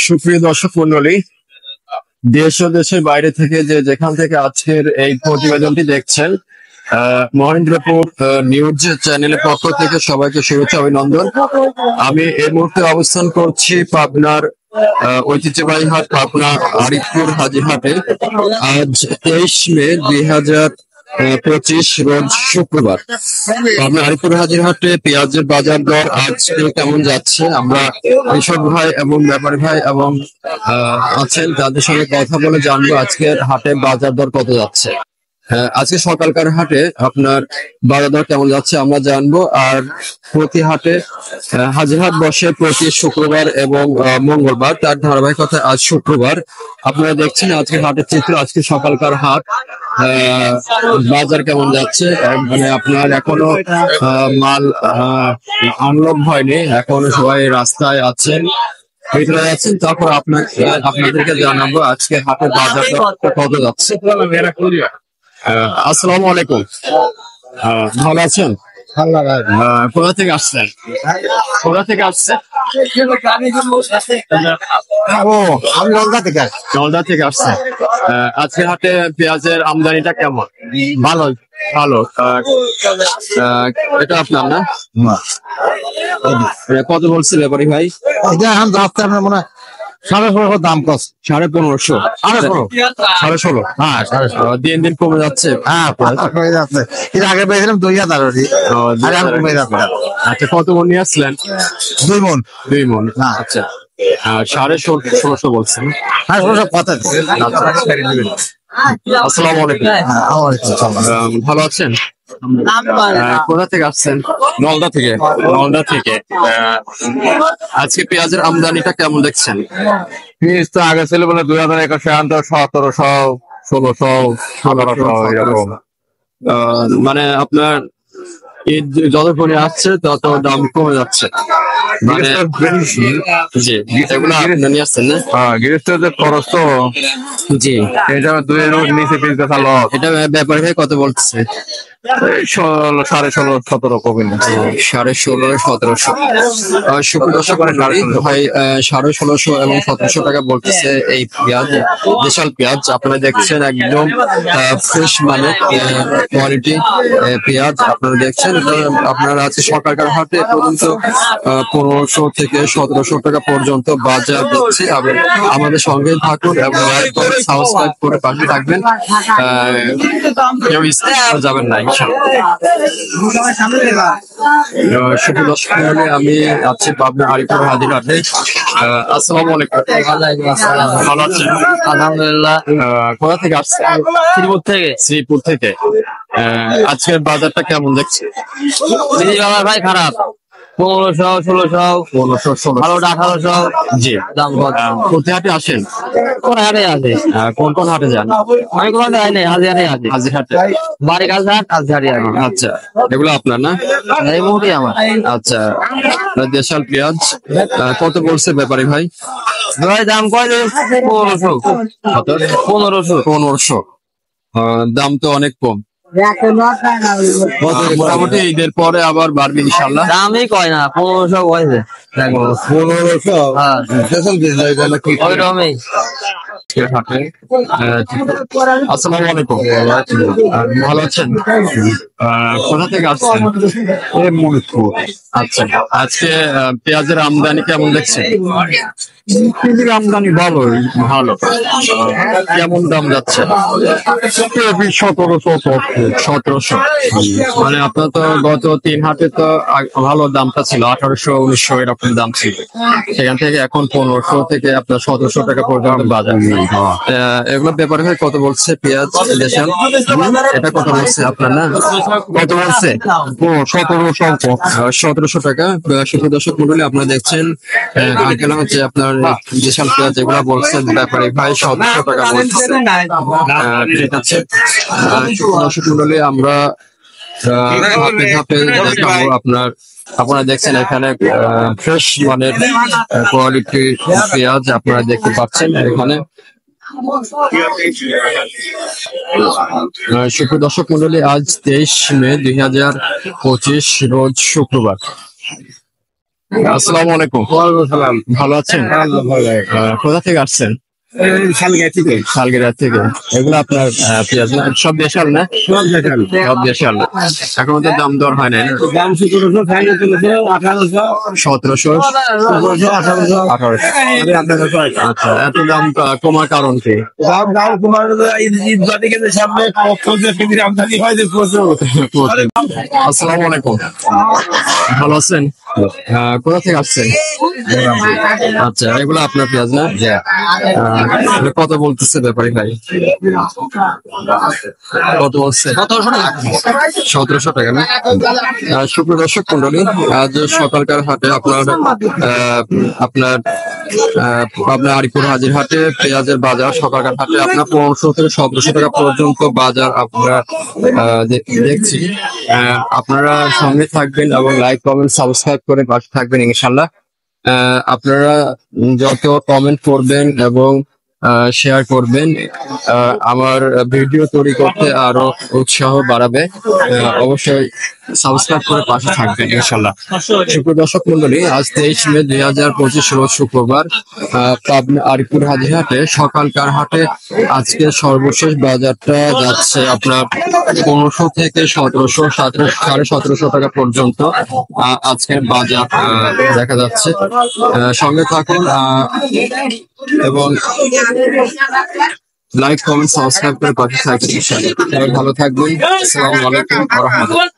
সুপ্রিয় দর্শক মন্ডলী, দেশ ও দেশের বাইরে থেকে যেখান থেকে আজকের এই প্রতিবেদনটি দেখছেন, মহেন্দ্রপুর নিউজ চ্যানেলের পক্ষ থেকে সবাইকে শুভেচ্ছা অভিনন্দন। আমি এই মুহূর্তে অবস্থান করছি পাবনার ঐতিহ্যবাহী হাট পাবনা আরিফপুর হাজিরহাটে। আজ 23 মে 2025 রোজ শুক্রবার। পাবনা আরিফপুর হাজিরহাটে পেঁয়াজের বাজার দর আজকে কেমন যাচ্ছে, আমরা কৃষক ভাই এবং ব্যাপারী ভাই এবং আছেন তাদের সঙ্গে কথা বলে জানবো আজকের হাটে বাজার দর কত যাচ্ছে। আজকে সকালকার হাটে আপনার বাজার দর কেমন যাচ্ছে আমরা জানবো। আর প্রতি হাটে হাজিরহাট বসে প্রতি শুক্রবার এবং মঙ্গলবার, তার ধারাবাহিকতা আজ শুক্রবার। আপনারা দেখছেন আজকে হাটের চিত্র, আজকে সকালকার হাট। বাজার কেমন যাচ্ছে, মানে আপনার এখনো মাল আনলোড হয়নি, এখনো সবাই রাস্তায় আছেন, ভিতরে আছেন। তারপর আপনাদেরকে জানাবো আজকে হাটের বাজার কত যাচ্ছে। আসসালামু আলাইকুম, ভালো আছেন? কোথা থেকে আসছেন? কোথা থেকে আসছেন? আমি নলদা থেকে। নলদা থেকে আসছেন। আজকে হাটে পেঁয়াজের আমদানিটা কেমন? ভালো ভালো। এটা আপনার না? কত বলছে ব্যাপারী ভাই? এটা এখন যাচ্ছে আপনার মনে হয় 16,500 দাম কস। 1550। 16,500। হ্যাঁ 16,500 দিন দিন কমে যাচ্ছে। হ্যাঁ কমে যাচ্ছে। এর আগে পেয়েছিলাম 2,000 আর এখন কমে যাচ্ছে। আচ্ছা, কত মন নিয়ে আসলেন? 2 মন। 2 মন। হ্যাঁ। আচ্ছা, 16,500 বলছেন। হ্যাঁ 16 কথা। আসসালামু আলাইকুম। ভালো আছেন? কোথা থেকে আসছেন? নলদা থেকে। নলদা থেকে। আজকে পেঁয়াজের আমদানিটা কেমন দেখছেন? ফিস তো আগে ছিল বলে 2,100, 1700, 1600, 1500 এরকম। মানে আপনার ঈদ যত করে আসছে তত দাম কমে যাচ্ছে। মানে জি, এগুলো আপনি নিয়ে আসছেন না? হ্যাঁ গৃহস্থদের খরচ তো। জি, এটা 2 নিচে পিস বেচা লস। এটা ব্যাপারী ভাই কত বলছে? 16,500, 17 কমে না। 16,500, 1700। সুপ্রিয় দর্শক ভাই 16,500 এবং 1700 টাকা বলতেছে এই পেঁয়াজ, দেশাল পেঁয়াজ। আপনারা দেখছেন একদম ফ্রেশ মানে কোয়ালিটি পেঁয়াজ আপনারা দেখছেন। আপনারা আজকে সরকার হাটে পর্যন্ত 1500 থেকে 1700 টাকা পর্যন্ত বাজার দিচ্ছে। আমাদের সঙ্গে থাকুন এবং সাবস্ক্রাইব করে পাশে থাকবেন, কেউ স্কিপ যাবেন না। শুভ দর্শক, আমি আছি পাবনা আরিফপুর হাজিরহাটে। আসসালামু আলাইকুম। ভালো আছেন? আলহামদুলিল্লাহ। কোথা থেকে আসছেন? শ্রীপুর থেকে। শ্রীপুর থেকে। আজকের বাজারটা কেমন দেখছে? ভাই খারাপ। 1500, 1600, 1500, ভালোটা 1800। জি, দাম কত? প্রতি হাটে আসেন? কোন হাটে আছে? কোন কোন হাটে যান? আমি কোন হাটে যাই নাই, হাজিহাটে আছে। হাজিরহাটে। বাড়ি কাছে হাট, হাজিহাটে আছে। আচ্ছা, এগুলো আপনার না? এই মুহূর্তে আমার। আচ্ছা, দেশাল পেঁয়াজ কত বলছে ব্যাপারী ভাই? ভাই দাম কয়? 1500। কত? 1500। 1500। দাম তো অনেক কম। মোটামুটি ঈদের পরে আবার বাড়বে ইনশাল্লাহ। দামই কয় না, 1500 কয়েছে। 1500। হ্যাঁ ওইরকমই। আসসালামু আলাইকুম, ভালো আছেন? কোথা থেকে আসছেন? আচ্ছা, আজকে পেঁয়াজের আমদানি কেমন দেখছেন? আমদানি ভালো। ভালো। কেমন দাম যাচ্ছে? 1700। মানে আপনার তো গত 3 হাটে তো ভালো দামটা ছিল, 1800, 1900 এরকম দাম ছিল। সেখান থেকে এখন 1500 থেকে আপনার 1700 টাকা পর্যন্ত বাজার। এগুলো ব্যাপারে হয় কত বলছে পেঁয়াজ দেশাল? এটা কত বলছে আপনার না? কত বলছে? 1700 টাকা। সুপ্রিয় দর্শক মন্ডলী, আপনারা দেখছেন আঙ্কেল হচ্ছে আপনার দেশাল পেঁয়াজ এগুলো বলছেন ব্যাপারে ভাই 1700 টাকা বলছে। ঠিক আছে দর্শক মন্ডলী, আমরা ধাপে ধাপে দেখাবো। আপনারা দেখছেন এখানে ফ্রেশ মানের কোয়ালিটি পেঁয়াজ আপনারা দেখতে পাচ্ছেন এখানে। সুপ্রিয় দর্শক মন্ডলী, আজ 23 মে 2025 রোজ শুক্রবার। আসসালামু আলাইকুম। সালাম ভালো আছেন? কোথা থেকে আসছেন? শালগিরা থেকে। এগুলো আপনার পেঁয়াজ না? সব দেশাল না? সব দেশাল। এখন তো দাম দর হয় না, না? দাম 1700 ফাইনাল 1700 1800। আচ্ছা, এত দাম কমার কারণ কি? দাম তোমার ঈদ বাদে গেছে সামনে আমদানি হয় যে প্রচুর। আসসালামু আলাইকুম। ভালো আছেন? কোথা থেকে আসছেন? আচ্ছা, এগুলো আপনার পেঁয়াজ না? এটা কত বলতেছে ব্যাপারী ভাই? কত বলছে? 1700 টাকা না? সুপ্রিয় দর্শক মন্ডলী, আজ সকালকার হাটে আপনার পাবনা আরিপুর হাজির হাটে পেঁয়াজের বাজার সকালকার হাটে আপনার 1500 থেকে 1700 টাকা পর্যন্ত বাজার আপনারা দেখছি। আপনারা সঙ্গে থাকবেন এবং লাইক কমেন্ট সাবস্ক্রাইব করে পাশে থাকবেন ইনশাল্লাহ। আপনারা যত কমেন্ট করবেন এবং শেয়ার করবেন আমার ভিডিও তৈরি করতে আরো উৎসাহ বাড়াবে। অবশ্যই সাবস্ক্রাইব করে পাশে থাকবেন ইনশাল্লাহ। সুপ্রিয় দর্শক মন্ডলী, আজ 23 মে 2025 রোজ শুক্রবার পাবনা আরিপুর হাজিরহাটে সকালকার হাটে আজকে সর্বশেষ বাজারটা যাচ্ছে আপনার 1500 থেকে 1700 1750 টাকা পর্যন্ত আজকের বাজার দেখা যাচ্ছে। সঙ্গে থাকুন এবং লাইক কমেন্ট সাবস্ক্রাইব করে পাশে থাকবেন ইনশাআল্লাহ। সবাই ভালো থাকবেন। আসসালামু আলাইকুম ওয়া রাহমাতুল্লাহ।